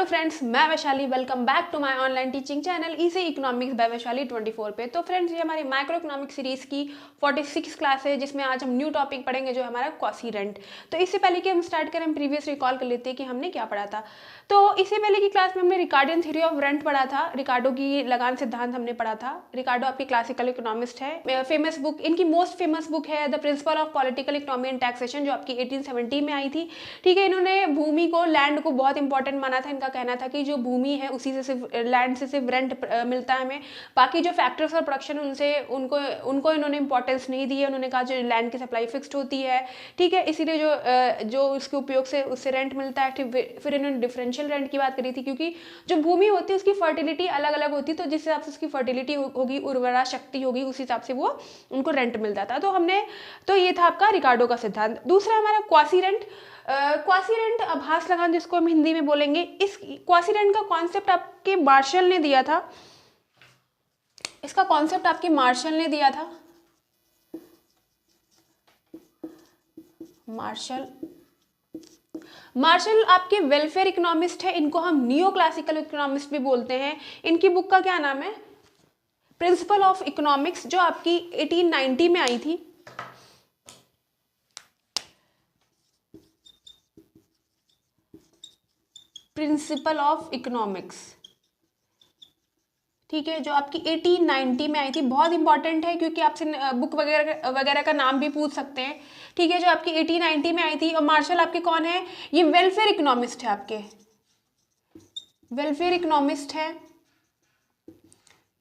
Friends, मैं Vaishali. Welcome back to my online teaching channel easy economics by Vaishali 24 पे। तो friends, ये हमारी माइक्रो इकोनॉमिक सीरीज की 46 क्लास है, जिसमें आज हम न्यू टॉपिक पढ़ेंगे जो हमारा क्वासी रेंट। तो इससे पहले कि हम स्टार्ट करें, हम प्रीवियस रिकॉल कर लेते हैं कि हमने क्या पढ़ा था। तो इससे पहले की क्लास में हमने रिकार्डियन थ्योरी ऑफ रेंट पढ़ा था, रिकार्डो की लगान सिद्धांत हमने पढ़ा था। रिकार्डो आपकी क्लासिकल इकोनॉमिस्ट है, फेमस बुक, इनकी मोस्ट फेमस बुक है the principle of political economy and taxation, जो आपकी 1870 में आई थी। ठीक है, इन्होंने भूमि को, लैंड को बहुत इंपॉर्टेंट माना था। इनका कहना था कि जो भूमि है उसी से सिर्फ, लैंड से सिर्फ रेंट मिलता है हमें, बाकी जो फैक्टर्स और प्रोडक्शन उनसे उनको इन्होंने इंपॉर्टेंस नहीं दी है। उन्होंने कहा जो लैंड की सप्लाई फिक्स्ड होती है, ठीक है, इसीलिए जो उसके उपयोग से उससे रेंट मिलता है। फिर इन्होंने डिफरेंशियल रेंट की बात करी थी, क्योंकि जो भूमि होती है उसकी फर्टिलिटी अलग अलग होती है, तो जिस हिसाब से उसकी फर्टिलिटी होगी, उर्वरा शक्ति होगी, उस हिसाब से वो उनको रेंट मिलता था। तो ये था आपका रिकार्डो का सिद्धांत। दूसरा हमारा क्वासी रेंट। क्वासी रेंट आभास लगान, जिसको हम हिंदी में बोलेंगे। इस क्वासी रेंट का कॉन्सेप्ट आपके मार्शल ने दिया था। इसका कॉन्सेप्ट आपके मार्शल ने दिया था। मार्शल आपके वेलफेयर इकोनॉमिस्ट है। इनको हम नियो क्लासिकल इकोनॉमिस्ट भी बोलते हैं। इनकी बुक का क्या नाम है? प्रिंसिपल ऑफ इकोनॉमिक्स, जो आपकी 1890 में आई थी। प्रिंसिपल ऑफ इकोनॉमिक्स, ठीक है, जो आपकी 1890 में आई थी। बहुत इंपॉर्टेंट है, क्योंकि आपसे बुक वगैरह का नाम भी पूछ सकते हैं। ठीक है, जो आपकी 1890 में आई थी। और मार्शल आपके कौन है? ये वेलफेयर इकोनॉमिस्ट है, आपके वेलफेयर इकोनॉमिस्ट है।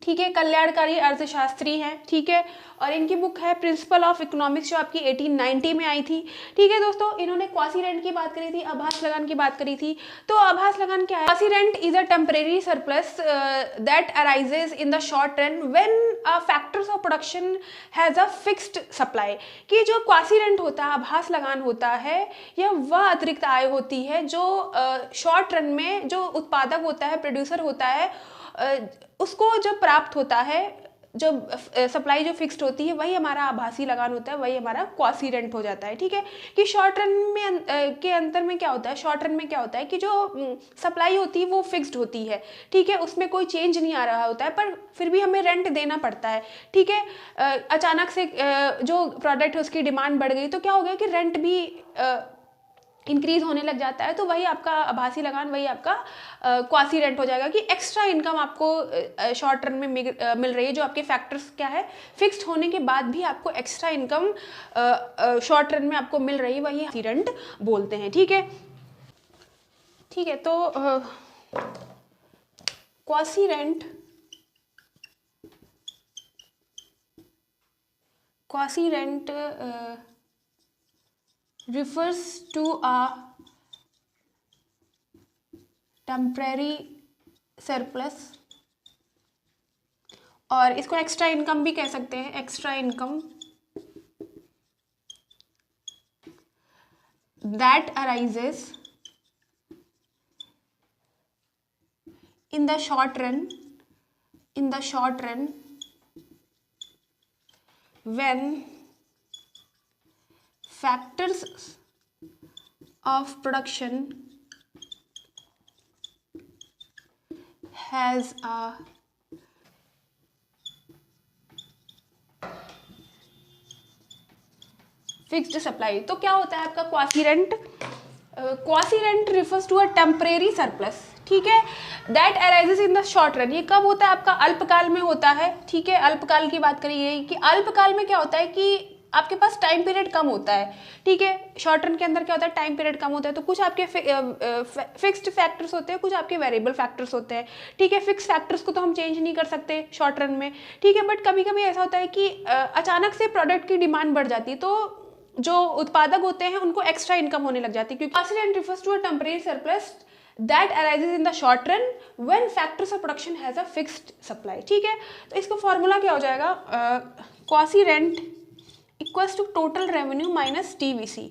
ठीक है, कल्याणकारी अर्थशास्त्री हैं। ठीक है, और इनकी बुक है प्रिंसिपल ऑफ इकोनॉमिक्स, जो आपकी 1890 में आई थी। ठीक है दोस्तों, इन्होंने क्वासी रेंट की बात करी थी, आभास लगान की बात करी थी। तो आभास लगान क्या है? Quasi rent is a temporary surplus that arises in the short run when factors of production has a fixed supply. कि जो क्वासी रेंट होता है, आभास लगान होता है, यह वह अतिरिक्त आय होती है जो शॉर्ट रन में जो उत्पादक होता है, प्रोड्यूसर होता है, उसको जब प्राप्त होता है, जब सप्लाई जो फिक्स्ड होती है, वही हमारा आभासी लगान होता है, वही हमारा क्वासी रेंट हो जाता है। ठीक है, कि शॉर्ट रन में के अंतर में क्या होता है? शॉर्ट रन में क्या होता है कि जो सप्लाई होती है वो फिक्स्ड होती है। ठीक है, उसमें कोई चेंज नहीं आ रहा होता है, पर फिर भी हमें रेंट देना पड़ता है। ठीक है, अचानक से जो प्रोडक्ट है उसकी डिमांड बढ़ गई, तो क्या हो गया कि रेंट भी इंक्रीज होने लग जाता है। तो वही आपका आभासी लगान, वही आपका क्वासी रेंट हो जाएगा, कि एक्स्ट्रा इनकम आपको शॉर्ट टर्म में मिल रही है। जो आपके फैक्टर्स क्या है, फिक्स्ड होने के बाद भी आपको एक्स्ट्रा इनकम शॉर्ट टर्म में आपको मिल रही है, वही क्वासी रेंट बोलते हैं। ठीक है, ठीक है, तो quasi rent refers to a temporary surplus, और इसको एक्स्ट्रा इनकम भी कह सकते हैं। Extra income that arises in the short run when factors of production has a fixed supply. तो क्या होता है आपका quasi rent? Quasi rent refers to a temporary surplus, ठीक है, that arises in the short run. ये कब होता है? आपका अल्पकाल में होता है। ठीक है, अल्पकाल की बात करी गई कि अल्पकाल में क्या होता है कि आपके पास टाइम पीरियड कम होता है। ठीक है, शॉर्ट रन के अंदर क्या होता है? टाइम पीरियड कम होता है, तो कुछ आपके फिक्स्ड फैक्टर्स होते हैं, कुछ आपके वेरिएबल फैक्टर्स होते हैं। ठीक है, फिक्स फैक्टर्स को तो हम चेंज नहीं कर सकते शॉर्ट रन में। ठीक है, बट कभी कभी ऐसा होता है कि अचानक से प्रोडक्ट की डिमांड बढ़ जाती है, तो जो उत्पादक होते हैं उनको एक्स्ट्रा इनकम होने लग जाती है, क्योंकि quasi rent refers to a temporary surplus that arises in the short run when factors of production has a fixed supply। ठीक है, तो इसका फॉर्मूला क्या हो जाएगा? Quasi rent equals to total revenue minus TVC.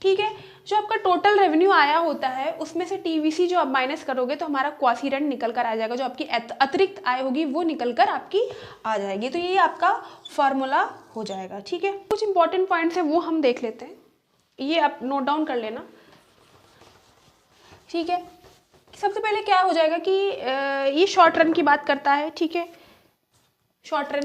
ठीक है, जो आपका टोटल रेवेन्यू आया होता है उसमें से टीवीसी जो आप माइनस करोगे तो हमारा क्वासी रेंट निकल कर आ जाएगा। जो आपकी अतिरिक्त आय होगी वो निकल कर आपकी आ जाएगी। तो ये आपका फॉर्मूला हो जाएगा। ठीक है, कुछ इंपॉर्टेंट पॉइंट्स है वो हम देख लेते हैं, ये आप नोट डाउन कर लेना। ठीक है, सबसे पहले क्या हो जाएगा कि ये शॉर्ट रन की बात करता है, ठीक है, शॉर्ट रन,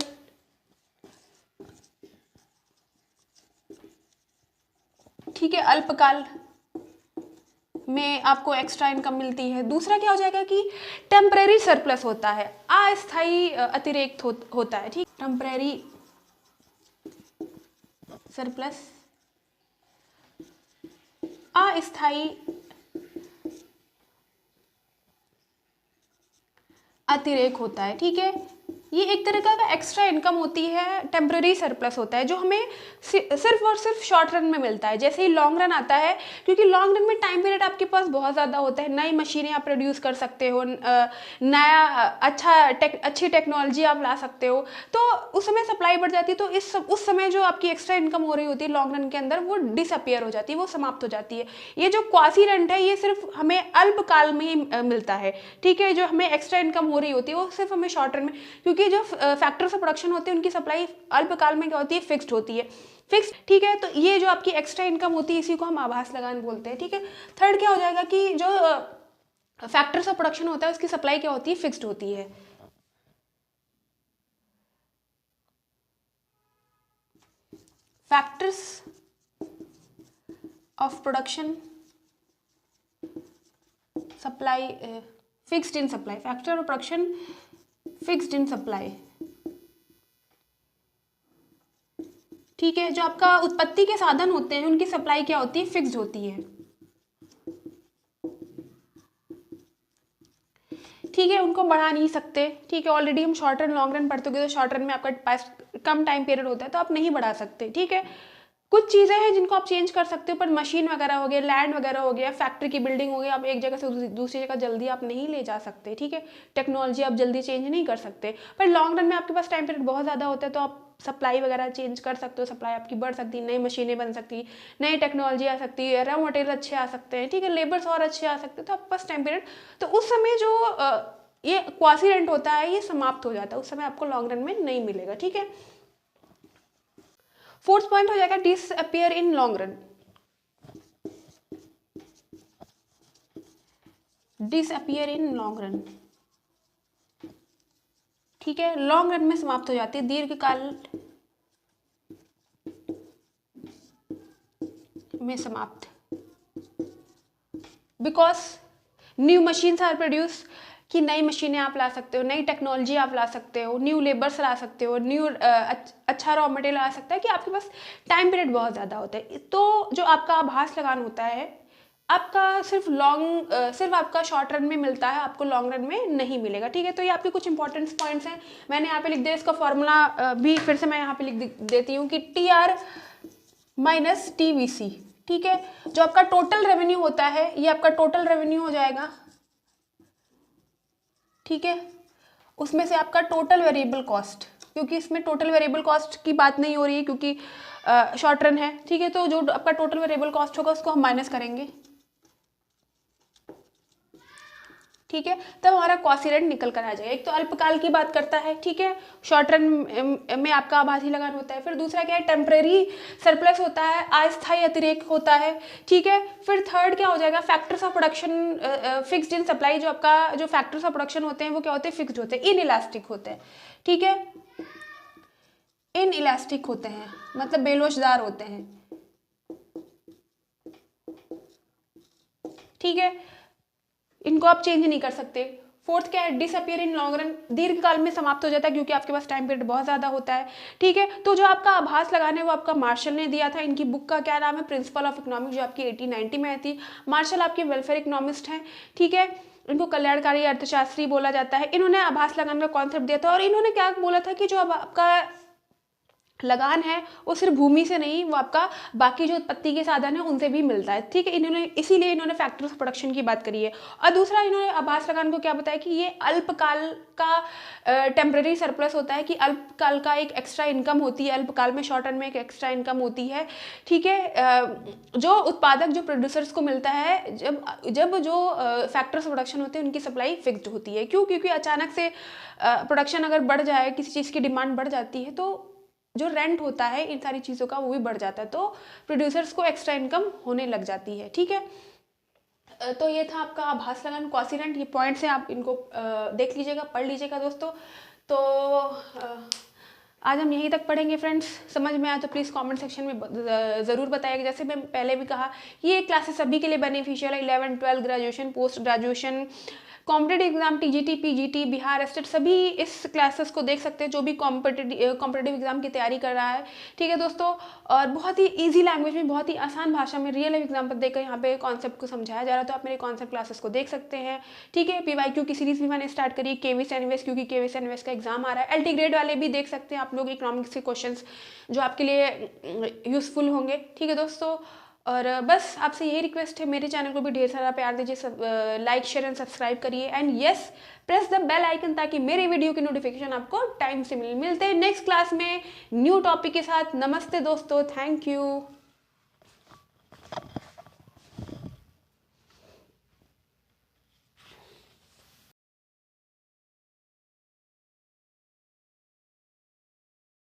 ठीक है, अल्पकाल में आपको एक्स्ट्रा इनकम मिलती है। दूसरा क्या हो जाएगा कि टेम्परेरी सरप्लस होता है, अस्थायी अतिरिक्त होता है, ठीक, टेम्परेरी सरप्लस, अस्थायी अतिरेक होता है, ठीक है। ये एक तरह का एक्स्ट्रा इनकम होती है, टेम्पररी सरप्लस होता है जो हमें सिर्फ और सिर्फ शॉर्ट रन में मिलता है। जैसे ही लॉन्ग रन आता है, क्योंकि लॉन्ग रन में टाइम पीरियड आपके पास बहुत ज़्यादा होता है, नई मशीनें आप प्रोड्यूस कर सकते हो, नया अच्छी टेक्नोलॉजी आप ला सकते हो, तो उस समय सप्लाई बढ़ जाती है। तो उस समय जो आपकी एक्स्ट्रा इनकम हो रही होती है लॉन्ग रन के अंदर, वो डिसअपियर हो जाती है, वो समाप्त हो जाती है। ये जो क्वासी रेंट है ये सिर्फ हमें अल्पकाल में ही मिलता है, ठीक है। जो हमें एक्स्ट्रा इनकम हो रही होती है वो सिर्फ हमें शॉर्ट रन में, क्योंकि जो फैक्टर्स ऑफ प्रोडक्शन होते हैं उनकी सप्लाई अल्पकाल में क्या होती है, फिक्स्ड होती है, फिक्स, ठीक है। तो ये जो आपकी एक्स्ट्रा इनकम होती है इसी को हम आभास लगान बोलते हैं, ठीक है। थर्ड क्या हो जाएगा कि जो फैक्टर्स ऑफ प्रोडक्शन होता है उसकी सप्लाई क्या होती है, फिक्स्ड होती है। Factors of production supply fixed in supply, factor of production fixed in supply, ठीक है। जो आपका उत्पत्ति के साधन होते हैं उनकी सप्लाई क्या होती है, फिक्स्ड होती है, ठीक है। उनको बढ़ा नहीं सकते, ठीक है। ऑलरेडी हम शॉर्ट रन लॉन्ग रन पढ़ चुके, तो शॉर्ट रन में आपका पास कम टाइम पीरियड होता है तो आप नहीं बढ़ा सकते, ठीक है। कुछ चीज़ें हैं जिनको आप चेंज कर सकते हो, पर मशीन वगैरह हो गया, लैंड वगैरह हो गया, फैक्ट्री की बिल्डिंग हो गया, आप एक जगह से दूसरी जगह जल्दी आप नहीं ले जा सकते, ठीक है। टेक्नोलॉजी आप जल्दी चेंज नहीं कर सकते, पर लॉन्ग रन में आपके पास टाइम पीरियड बहुत ज़्यादा होता है तो आप सप्लाई वगैरह चेंज कर सकते हो, सप्लाई आपकी बढ़ सकती है, नई मशीनें बन सकती है, नई टेक्नोलॉजी आ सकती है, रॉ मटेरियल अच्छे आ सकते हैं, ठीक है, लेबर्स और अच्छे आ सकते हैं, तो आपके पास टाइम पीरियड, तो उस समय जो ये क्वासी रेंट होता है ये समाप्त हो जाता है, उस समय आपको लॉन्ग रन में नहीं मिलेगा, ठीक है। फोर्थ पॉइंट हो जाएगा disappear in long run, disappear in long run, ठीक है। लॉन्ग रन में समाप्त हो जाती है, दीर्घकाल में समाप्त, because new machines are produce, कि नई मशीनें आप ला सकते हो, नई टेक्नोलॉजी आप ला सकते हो, न्यू लेबर्स ला सकते हो, न्यू अच्छा रॉ मटेरियल ला सकता है, कि आपके पास टाइम पीरियड बहुत ज़्यादा होता है। तो जो आपका आभास लगान होता है आपका सिर्फ आपका शॉर्ट रन में मिलता है, आपको लॉन्ग रन में नहीं मिलेगा, ठीक है। तो ये आपके कुछ इंपॉर्टेंट पॉइंट्स हैं, मैंने यहाँ पे लिख दिया, इसका फॉर्मूला भी फिर से मैं यहाँ पे लिख देती हूँ कि TR माइनस TVC, ठीक है। जो आपका टोटल रेवेन्यू होता है ये आपका टोटल रेवेन्यू हो जाएगा, ठीक है। उसमें से आपका टोटल वेरिएबल कॉस्ट, क्योंकि इसमें टोटल वेरिएबल कॉस्ट की बात नहीं हो रही है क्योंकि शॉर्ट रन है, ठीक है। तो जो आपका टोटल वेरिएबल कॉस्ट होगा उसको हम माइनस करेंगे, ठीक है, तब हमारा क्वासी रेंट निकल कर आ जाएगा। एक तो अल्पकाल की बात करता है, ठीक है, शॉर्ट रन में आपका आभासी लगान होता है। फिर दूसरा क्या है, टेम्परेरी सरप्लस होता है, अस्थायी अतिरेक होता है, ठीक है। फिर थर्ड क्या हो जाएगा, factors of production fixed in supply, जो आपका जो फैक्टर्स ऑफ प्रोडक्शन होते हैं वो क्या होते हैं, फिक्स्ड होते हैं, इन इलास्टिक होते हैं, ठीक है, इन इलास्टिक होते हैं, मतलब बेलोचदार होते हैं, ठीक है, इनको आप चेंज नहीं कर सकते। फोर्थ क्या है, डिसअपियर इन लॉन्ग रन, दीर्घकाल में समाप्त हो जाता है क्योंकि आपके पास टाइम पीरियड बहुत ज़्यादा होता है, ठीक है। तो जो आपका आभास लगाना है वो आपका मार्शल ने दिया था, इनकी बुक का क्या नाम है, प्रिंसिपल ऑफ इकोनॉमिक्स, जो आपकी 1890 में आई थी। मार्शल आपके वेलफेयर इकोनॉमिस्ट हैं, ठीक है, इनको कल्याणकारी अर्थशास्त्री बोला जाता है। इन्होंने आभास लगान का कॉन्सेप्ट दिया था और इन्होंने क्या बोला था कि जो अब आपका लगान है वो सिर्फ भूमि से नहीं, वो आपका बाकी जो उत्पत्ति के साधन है उनसे भी मिलता है, ठीक है। इसीलिए इन्होंने फैक्टर्स ऑफ प्रोडक्शन की बात करी है। और दूसरा इन्होंने आभास लगान को क्या बताया कि ये अल्पकाल का टेम्पररी सरप्लस होता है, कि अल्पकाल का एक एक्स्ट्रा इनकम होती है, अल्पकाल में शॉर्ट रन में एक एक्स्ट्रा इनकम होती है, ठीक है। जो उत्पादक जो प्रोड्यूसर्स को मिलता है जब जो फैक्टर्स ऑफ प्रोडक्शन होते हैं उनकी सप्लाई फिक्स्ड होती है। क्यों? क्योंकि अचानक से प्रोडक्शन अगर बढ़ जाए, किसी चीज़ की डिमांड बढ़ जाती है तो जो रेंट होता है इन सारी चीज़ों का वो भी बढ़ जाता है, तो प्रोड्यूसर्स को एक्स्ट्रा इनकम होने लग जाती है, ठीक है। तो ये था आपका आभास लगान, क्वासिरेंट, ये पॉइंट्स हैं, आप इनको देख लीजिएगा, पढ़ लीजिएगा दोस्तों। तो आज हम यहीं तक पढ़ेंगे फ्रेंड्स। समझ में आया तो प्लीज़ कमेंट सेक्शन में ज़रूर बताइएगा। जैसे मैं पहले भी कहा, ये क्लासेस सभी के लिए बेनिफिशियल है, 11, 12, graduation, post graduation, competitive exam, TGT, PGT, Bihar state, सभी इस क्लासेस को देख सकते हैं जो भी कॉम्पिटेटिव एग्जाम की तैयारी कर रहा है। ठीक है दोस्तों, और बहुत ही ईजी लैंग्वेज में, बहुत ही आसान भाषा में रियल लाइफ एग्जाम्पल देकर यहाँ पे कॉन्सेप्ट को समझाया जा रहा है। तो आप मेरे कॉन्सेप्ट क्लासेस को देख सकते हैं। ठीक है, पीवाईक्यू की सीरीज भी मैंने स्टार्ट करी, केवीएस एनवीएस, क्योंकि केवीएस एनवीएस का एग्जाम आ रहा है। एलटी ग्रेड वाले भी देख सकते हैं आप लोग, इकोनॉमिक्स के क्वेश्चन जो आपके लिए यूजफुल होंगे। ठीक है दोस्तों, और बस आपसे यही रिक्वेस्ट है, मेरे चैनल को भी ढेर सारा प्यार दीजिए, सब लाइक शेयर एंड सब्सक्राइब करिए, and yes press the bell icon, ताकि मेरे वीडियो की नोटिफिकेशन आपको टाइम से मिलते हैं नेक्स्ट क्लास में न्यू टॉपिक के साथ। नमस्ते दोस्तों, थैंक यू।